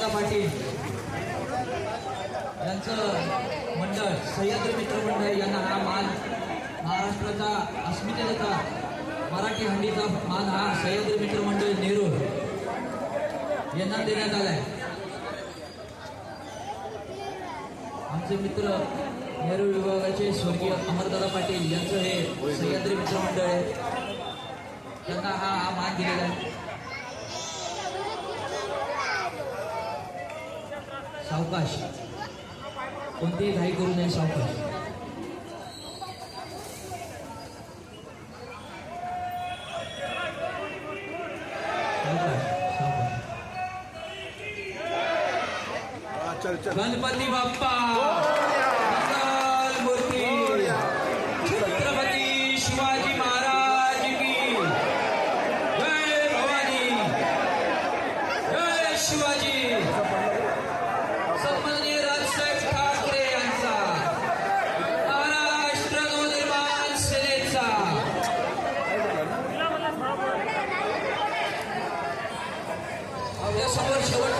अमरदादा पाटील यांचं मंडळ सह्याद्री मित्र मंडळ यांना हा मान महाराष्ट्राचा अस्मितेचा मराठी हंडीचा मान हा सह्याद्री मित्र मंडळ नेरूर यांना देण्यात आलाय. आमचे मित्र नेरूर विभागाचे स्वर्गीय अमरदादा पाटील यांचं हे सह्याद्री मित्र मंडळ आहे. त्यांना हा मान दिलेला आहे. सावकाश, कोणतीही घाई करू नये. सावकाश. गणपती बाप्पा मंगल मूर्ती, छत्रपती शिवाजी महाराज की जय. भवानी जय. शिवाजी. सन्माननीय राजसाहेब ठाकरे यांचा, महाराष्ट्र नवनिर्माण सेनेचा समोर शेवट